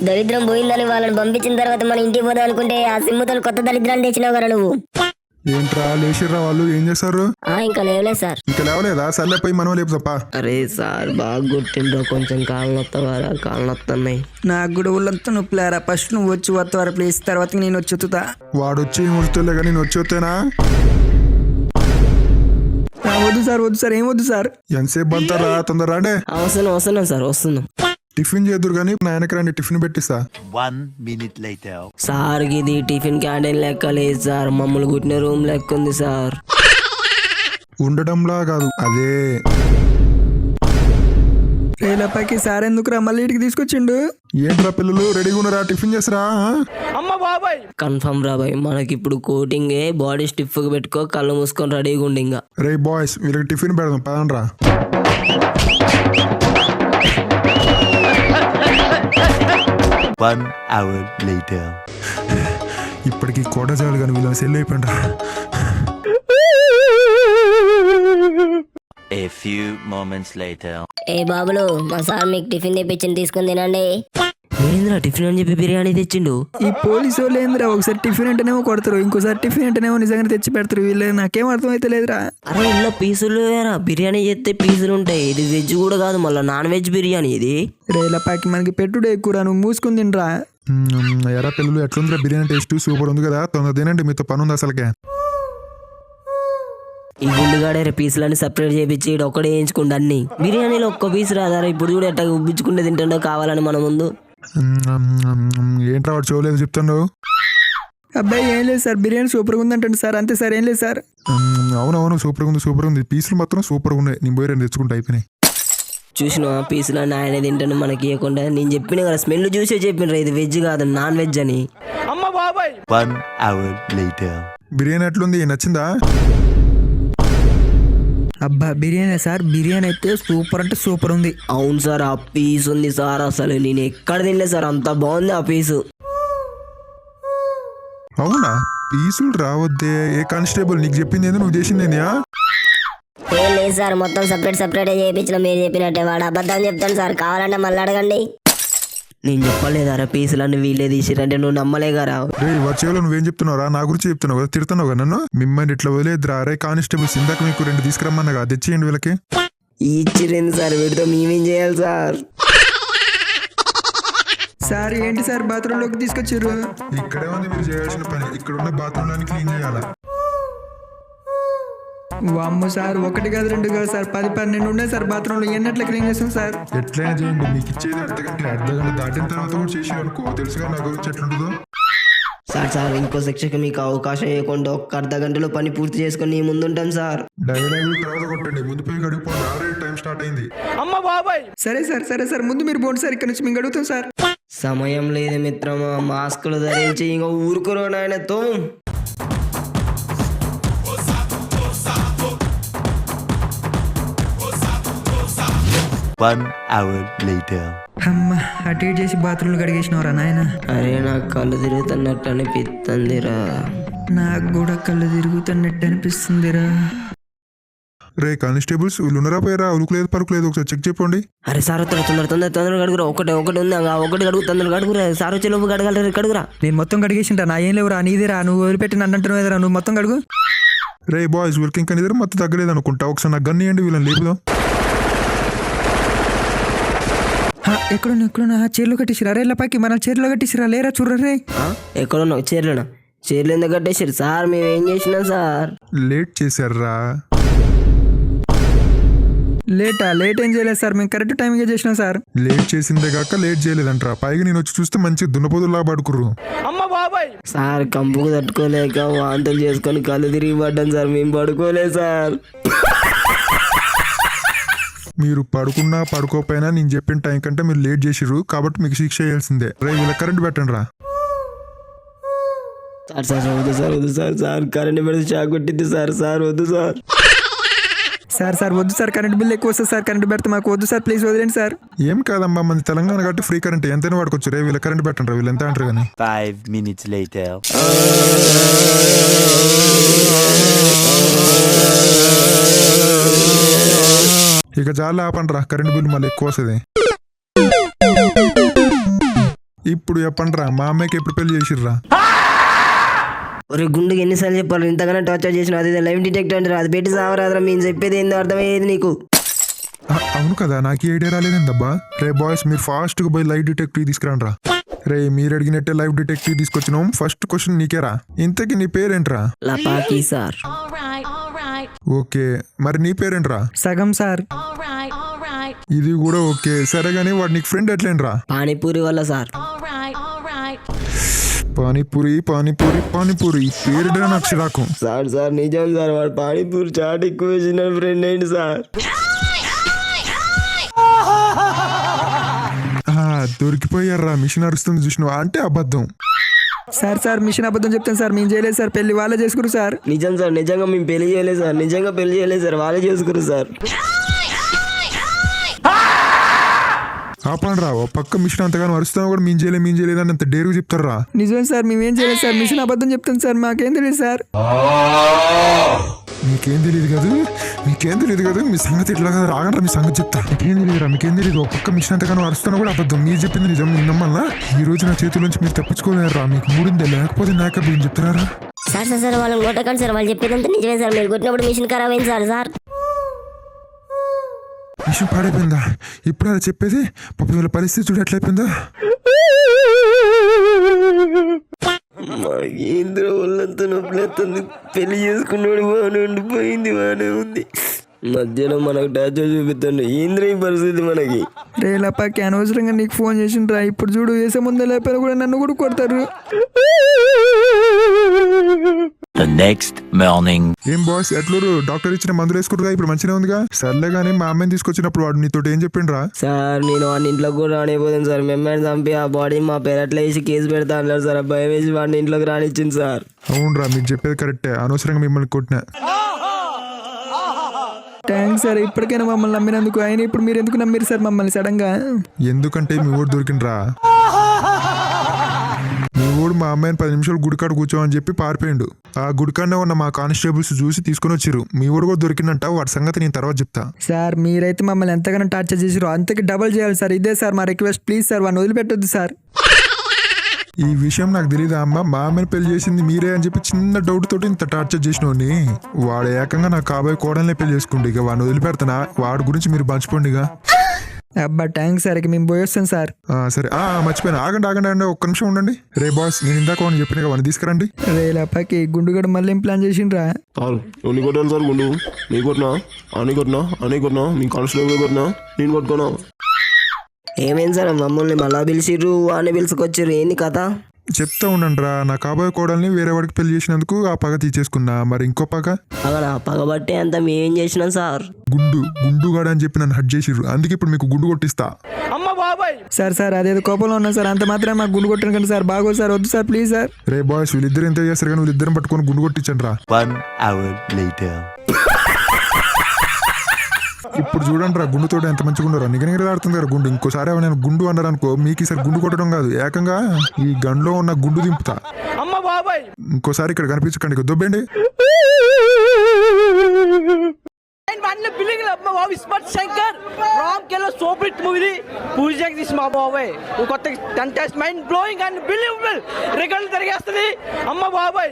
దరిద్రం పోయిందని వాళ్ళని పంపించిన తర్వాత మన ఇంటికి పోదాం అనుకుంటే ఆ సిమ్ముతో కొత్త దరిద్రాన్ని తెచ్చినావు కదా నువ్వు. ఏంట్రా లేచిర్రా వాళ్ళు ఏం చేస్తారు? ఇంకా లేవలేదు సార్. ఇంకా లేవలేదా? సర్లే పోయి మనం లేపు తప్ప. అరే సార్ బాగా కొట్టిండ్రా, కొంచెం కాళ్ళు నొత్తవారా? కాళ్ళు నొత్తన్నాయి. నాకు కూడా ఊళ్ళంతా నొప్పులేరా. ఫస్ట్ నువ్వు వచ్చి వస్తావరా ప్లీజ్, తర్వాత నేను వచ్చి వత్తుతా. వాడు వచ్చి ఏం వస్తులే కానీ నేను వచ్చి వస్తేనా? వద్దు సార్ ఏం వద్దు సార్. ఎంతసేపు బంతారా? తొందర అంటే వస్తున్నాం సార్ వస్తున్నాం. టిఫిన్ చేద్దరు కానీ నాయనకి రండి టిఫిన్ పెట్టిస్తా. 1 minute later. సార్ ఇది టిఫిన్ క్యాంటీన్ లెక్క లేదు సార్, మమ్మల్ని కుట్టిన రూమ్ లెక్క ఉంది సార్. ఉండటంలా కాదు అదే. రేలపైకి సార్ ఎందుకురా మళ్ళీ ఇంటికి తీసుకొచ్చిండు? ఏంట్రా పిల్లలు రెడీగా ఉన్నారా? టిఫిన్ చేసరా? కన్ఫర్మ్ రా బాయ్, మనకి ఇప్పుడు కోటింగ్ బాడీ స్టిఫ్ గా పెట్టుకో, కళ్ళు మూసుకొని రెడీగా ఉండి. ఇంకా రే బాయ్స్ వీళ్ళకి టిఫిన్ పెడదాం పదండ్రా. One hour later. ఇప్పటికి కోట చాలు కానీ వీళ్ళని సెల్ అయిపోయిండ్రా. A few moments later. ఏ బాబులు, మా సార్ మీకు టిఫిన్ తెప్పించింది, తీసుకుని తినండి. ఏంద్రా టిఫిన్ అని చెప్పి బిర్యానీ తెచ్చిండు. ఈ పోలీసు వాళ్ళు ఏందిరా, ఒకసారి టిఫిన్ అంటేనేమో కొడతారు, ఇంకోసారి టిఫిన్ అంటేనేమో నిజంగా తెచ్చి పెడతారు. వీళ్ళు నాకేం అర్థమైతే లేదురా. అరే ఇంట్లో పీసులు వేరా, బిర్యానీ చేస్తే పీసులు ఉంటాయి. ఇది వెజ్ కూడా కాదు, మళ్ళీ నాన్ వెజ్ బిర్యానీ ఇది. రేలపాకి మనకి పెట్టుడే ఎక్కువ, నువ్వు మూసుకుని తినరా. ఎరా పిల్లలు ఎట్లుందిరా బిర్యానీ? టేస్ట్ సూపర్ ఉంది కదా, తొందర తినండి, మీతో పని ఉంది అసలుకే. ఈ గుండుగాడే పీసులన్నీ సపరేట్ చేయించి ఒక్కడే వేయించుకుంటా అన్ని. బిర్యానీలో ఒక్క పీసు రాదారా? ఇప్పుడు కూడా ఎట్లా ఉబ్బించుకుంటే తింటుండో కావాలని మన ముందు. ఏంట్రా వాడు చూడలేదు చెప్తాను. అబ్బాయి ఏం లేదు సార్, బిర్యానీ సూపర్గా ఉందంటండి సార్, అంతే సార్, ఏం లేదు సార్. అవునవును సూపర్గా ఉంది పీసులు మాత్రం సూపర్గా ఉన్నాయి. నేను పోయి రెండు తెచ్చుకుంటా అయిపోయినాయి. చూసిన పీసులన్నీ ఆయనే తింటాను మనకి ఇవ్వకుండా. నేను చెప్పిన కదా, స్మెల్ చూసే చెప్పిన ఇది వెజ్ కాదు నాన్ వెజ్ అని. 1 hour later. బిర్యానీ ఎట్లుంది, నచ్చిందా? అబ్బా బిర్యానీ సార్, బిర్యానీ అయితే సూపర్ అంటే సూపర్ ఉంది. అవును సార్, ఆ పీస్ ఉంది సార్, అసలు నేను ఎక్కడ తినలేదు సార్, అంత బాగుంది ఆ పీసు. అవునా? పీసులు రావద్దే. ఏ కానిస్టేబుల్ నీకు చెప్పింది ఏందో, నువ్వు చేసింది ఏంది? ఏం లేదు సార్, మొత్తం సపరేట్ చేయించిన మీరు చెప్పినట్టే. వాడు అబద్ధం చెప్తాను సార్, కావాలంటే మళ్ళీ అడగండి. నేను చెప్పలేదారా పీసులన్నీ వీళ్ళే తీసిరంటే నువ్వు నమ్మలే గారా? వచ్చేవాళ్ళు నువ్వేం చెప్తున్నావురా? నా గురించి చెప్తున్నావు కదా, తిడుతున్నావు కదా నన్ను. మిమ్మల్ని ఇట్లా వదిలేద్రా. అరే కానిస్టేబుల్స్ ఇందాక మీకు 2 తీసుకురమ్మన్నగా, తెచ్చేయండి వీళ్ళకి. ఇచ్చిరింది సార్, వీటితో మేమేం చేయాలి సార్? సార్ ఏంటి సార్ బాత్రూంలోకి తీసుకొచ్చారు? ఇక్కడే ఉంది మీరు చేయాల్సిన పని. ఇక్కడ ఉన్న బాత్రూమ్ క్లీన్ చేయాలా? వామ్మో సార్, 1 కాదు 2 కాదు సార్, 10-12 ఉన్నాయి సార్ బాత్రూంలో. ఎన్నట్లా క్లీన్ చేస్తాం సార్? ఎట్లయినా చేయండి, మీకు ఇచ్చేది అర్ధగంట దాటిన తర్వాత కూడా చేసి అనుకో, తెలుసుగా నా గురించి ఎట్లుంటుందో. సార్ ఇంకో శిక్షకు మీకు అవకాశం ఇవ్వకుండా 1 అర్ధ గంటలో పని పూర్తి చేసుకుని ముందుంటాం సార్. డైలాగులు తర్వాత కొట్టండి, ముందు పోయి గడిపోండి. ఆల్రెడీ టైం స్టార్ట్ అయింది. సరే సార్ ముందు మీరు పోండి సార్, ఇక్కడ నుంచి మేము అడుగుతాం సార్. సమయం లేదు మిత్రమా, మాస్కులు ధరించి ఇంకా ఊరుకురో నాయనతో. 1 hour later. అమ్మా అటు ఇటు చేసి బాత్రూంలు కడిగేసినవరా నాయన? అరే నాకు కళ్ళు తిరుగుతున్నట్టు అనిపిస్తుందిరా. నాకు కూడా కళ్ళు తిరుగుతున్నట్టు అనిపిస్తుందిరా. రే కానిస్టేబుల్స్ వీళ్ళు ఉన్నారా పోయారా? ఉలుకులేదు పరుకులేదు, ఒకసారి చెక్ చెప్పండి. అరే సార్ తొందరగా కడుగురా. ఒకటి ఉంది, ఒకటి కడుగు, తొందరగా కడుగురా. సార్ వచ్చే లోపు కడగలరా, కడుగురా. నేను మొత్తం కడిగేసింటా, నా ఏం లేవురా, నీదేరా, నువ్వు వదిలిపెట్టి అంటున్నావు ఎదురా, నువ్వు మొత్తం కడుగు. రే బాయ్స్ వీళ్ళకి ఇంకా నిద్ర మొత్తం తగ్గలేదు అనుకుంటా, ఒకసారి నాకు గన్ ఇవ్వండి, వీళ్ళని లేపుదాం. ఎక్కడున్నా చీరలు కట్టేసిరా? రేళ్ళ పైకి మన చీరలు కట్టేసిరా, లేరా చూడరే. ఎక్కడున్నావు? చీరలు ఎందుకు కట్టేసారు సార్? మేము ఏం చేసినాం సార్? లేట్ చేశారా? లేట్ ఏం చేయలేదు సార్, మేము కరెక్ట్ టైంగా చేసినాం సార్. లేట్ చేసిందే కాక లేట్ చేయలేదంటారా? పైగా నేను వచ్చి చూస్తే మంచి దున్నపోతులా పడుకుర్రు. సార్ కంపుకు తట్టుకోలేక వాంతులు చేసుకొని కళ్ళు తిరిగి పడ్డాం సార్, మేము పడుకోలేదు సార్. మీరు పడుకున్నా పడుకోపోయినా నేను చెప్పిన టైం కంటే మీరు లేట్ చేసిర్రు, కాబట్టి మీకు శిక్ష చేయాల్సిందే. రే వీళ్ళ కరెంట్ పెట్టండి రా. వద్దు సార్ కరెంట్ పెడితే షాక్ కొట్టింది సార్ వద్దు సార్. సార్ వద్దు సార్, కరెంట్ బిల్ ఎక్కువ వస్తుంది సార్, కరెంట్ పెడితే మాకు వద్దు సార్, ప్లీజ్ వదిలేండి సార్. ఏం కాదమ్మా, మన తెలంగాణ కాబట్టి ఫ్రీ కరెంట్ ఎంతైనా వాడుకోవచ్చు. రే వీళ్ళ కరెంట్ పెట్టండి రా, వీళ్ళు ఎంత అంటారు కానీ. 5 minutes later. ఇక చాలా ఆపండి రా, కరెంట్ బిల్ మళ్ళీ ఎక్కువ వస్తుంది. ఇప్పుడు చెప్పండిరా మా అమ్మాయికి ఎప్పుడు పెళ్లి చేసిర్రా? ఒరే గుండుకి ఎన్నిసార్లు చెప్పాలి, ఇంతగానో టార్చర్ చేసిన అది లైవ్ డిటెక్టర్ అంటారు, అది పెట్టి సావరాదరా. మేము చెప్పేది ఏందో అర్థమయ్యేది నీకు. అవును కదా, నాకు ఐడియా రాలేదందబ్బా. రే బాయ్స్, మీరు ఫాస్ట్గా పోయి లైవ్ డిటెక్టివ్ తీసుకురండి రా. రే, మీరు అడిగినట్టే లైవ్ డిటెక్టివ్ తీసుకొచ్చినాం. ఫస్ట్ క్వశ్చన్ నీకేరా. ఇంతకీ నీ పేరేంట్రా? లపాకి సార్. ఓకే, మరి నీ పేరేంట్రా? సగం సార్. ఇది కూడా ఓకే. సరే గానీ వాడు నీకు ఫ్రెండ్ ఎట్లేంట్రా? పానీపూరి వల్ల సార్. పానీపూరి పానీపూరి పానీపూరి పేరుడా నాకు చిరాకు. సార్ సార్ నిజం సార్, వాడు పానీపూరి చాట్ ఎక్కువ వేసిన ఫ్రెండ్ ఏంటి సార్. దొరికిపోయారా, మిషన్ అరుస్తుంది చూసినవా? అంటే అబద్ధం. సార్ సార్ మిషన్ అబద్ధం చెప్తాను సార్, మేము చేయలేదు సార్, పెళ్లి వాళ్ళే చేసుకురు సార్. నిజం సార్, నిజంగా మేము పెళ్లి చేయలేదు సార్, నిజంగా పెళ్లి చేయలేదు సార్, వాళ్ళే చేసుకురు సార్. ఆపండి రా, ఓ పక్క మిషన్ అంతగానో అరుస్తాను కూడా మేము చేయలేదు అని అంత డేరుగా చెప్తారా? నిజం సార్, మేమేం చేయలేదు సార్, మిషన్ అబద్ధం చెప్తాను సార్, మాకేం తెలియదు సార్. మీకేం తెలియదు కదా, మీ సంగతి ఇట్లా కదా. రాగండి, మీ సంగతి చెప్తా. మీకేం తెలియదు. ఒక పక్క మిషన్ అంతగానో అరుస్తాను కూడా అబద్ధం. మీరు చెప్పింది నిజం. నమ్మల్లా? ఈ రోజు నా చేతుల నుంచి మీరు తప్పించుకోలేరా? మీకు మూడిందే, లేకపోతే నాక ఏం చెప్తారా? సార్ సార్ సార్ వాళ్ళని కొట్టకండి సార్, వాళ్ళు చెప్పేదంతా నిజమే సార్. మీరు కొట్టినప్పుడు మిషన్ ఖరాబ్ అయింది సార్. Sir machine పాడైపోయిందా? ఇప్పుడు అలా చెప్పేది? పాపం వీళ్ళ పరిస్థితి చూడు ఎట్లయిపోయిందా? ఇంద్ర వాళ్ళంతా నొప్పులేస్తుంది. పెళ్లి చేసుకున్నాడు బాగానే ఉండిపోయింది, బాగానే ఉంది. మధ్యలో మనకు టార్చర్ చూపిస్తుండే ఇంద్ర ఈ పరిస్థితి మనకి. రే లపాకి, అనవసరంగా నీకు ఫోన్ చేసిండ్రా. ఇప్పుడు చూడు, వేసే ముందే లేకపోయినా కూడా నన్ను కూడా కొడతారు. The next morning. ఏం బాస్, ఎట్లూరు డాక్టర్ ఇచ్చిన మందులు వేసుకుంటుగా? ఇప్పుడు మంచిగా ఉందిగా? సర్లే గానీ మా అమ్మాయిని తీసుకొచ్చినప్పుడు వాడు నీతో ఏం చెప్పిండ్రా? సార్ నేను వాడిని ఇంట్లోకి కూడా రానిపోతాను సార్. మెమ్మని చంపి ఆ బాడీ మా పెరట్లో వేసి కేసు పెడతా అన్నారు సార్. ఆ భయం వేసి వాడిని ఇంట్లోకి రానిచ్చింది సార్. అవునరా, మీరు చెప్పేది కరెక్టే. అనవసరంగా మిమ్మల్ని కొట్టినా. థ్యాంక్స్ సార్, ఇప్పటికైనా మమ్మల్ని నమ్మినందుకు. ఆయన ఇప్పుడు మీరు ఎందుకు నమ్మిరు సార్ మమ్మల్ని సడన్ గా? ఎందుకంటే మీ ఊరు దొరికిండ్రా. మీ ఊడు మా అమ్మాయిని 10 నిమిషాలు గుడికాడ కూర్చోమని చెప్పి పారిపోయిండు. ఆ గుడికాడనే ఉన్న మా కానిస్టేబుల్స్ చూసి తీసుకుని వచ్చిర్రు. మీ ఊడు కూడా దొరికిందంట. వాడి సంగతి నేను తర్వాత చెప్తా. సార్ మీరైతే మమ్మల్ని ఎంతగానో టార్చర్ చేసిరు, అంతకి డబల్ చేయాలి సార్. ఇదే సార్ మా రిక్వెస్ట్. ప్లీజ్ సార్, వాడిని వదిలిపెట్టొద్దు సార్. ఈ విషయం నాకు తెలియదా అమ్మ? మా అమ్మని పెళ్లి చేసింది మీరే అని చెప్పి చిన్న డౌట్ తోటి ఇంత టార్చర్ చేసినోని వాడు ఏకంగా నా కాబోయే కోడల్ని పెళ్లి చేసుకుంటే ఇక వాడిని వదిలిపెడతానా? వాడి గురించి మీరు పంచుకోండిగా. అబ్బా థ్యాంక్స్ సార్, ఇక మేము పోయొస్తాం సార్. సరే, మర్చిపోయినా. ఆగండి, ఒక్క నిమిషం ఉండండి. రే బాస్, నేను ఇందాక వాడిని చెప్పిన వాడిని తీసుకురండి. రే లపాకి, గుండుగడ మళ్ళీ ఏం ప్లాన్ చేసిండ్రా? సార్ నువ్వు కొట్టాను సార్, గుండు నీ కొట్టినా, అని కొట్టినా, మీ కానిస్టేబుల్ కొట్టినా, నేను కొట్టుకున్నా. ఏమైంది సార్, మమ్మల్ని మళ్ళా పిలిచిర్రు, వాడిని పిలుచుకొచ్చిర్రు, ఏంది కథ? చెప్తా ఉండండి రా. నా కాబోయే కోడల్ని వేరే వాడికి పెళ్లి చేసినందుకు ఆ పగ తీసేసుకున్నా. మరి ఇంకో పగ పగబట్టే అంతా మేమేం చేసినాం సార్? గుండుగాడు అని చెప్పి నన్ను హట్ చేసిర్రు. అందుకే ఇప్పుడు మీకు గుండు కొట్టిస్తా. సార్ సార్ అదేదో కోపంలో ఉన్నా సార్, అంత మాత్రం మాకు గుండు కొట్టను కండి సార్. బాగోదు సార్, వద్దు sir, please sir. Ray boys, వీళ్ళిద్దరు ఎంత చేస్తారు కానీ వీళ్ళిద్దరం పట్టుకొని గుండు కొట్టించండి రా. 1 hour later. ఇప్పుడు చూడండి రా, గుండుతో ఎంత మంచిగా ఉండరు. నిగనిగలాడుతుంది కదా గుండు. ఇంకోసారి నేను గుండు అన్నారు అనుకో, మీకు ఈసారి గుండు కొట్టడం కాదు, ఏకంగా ఈ గన్లో ఉన్న గుండు దింపుతా. ఇంకోసారి ఇక్కడ కనిపించకండి, ఇక దొబ్బేండి. కొత్త contest mind blowing and believable రికార్డులు తిరిగేస్తుంది అమ్మ బాబాయ్.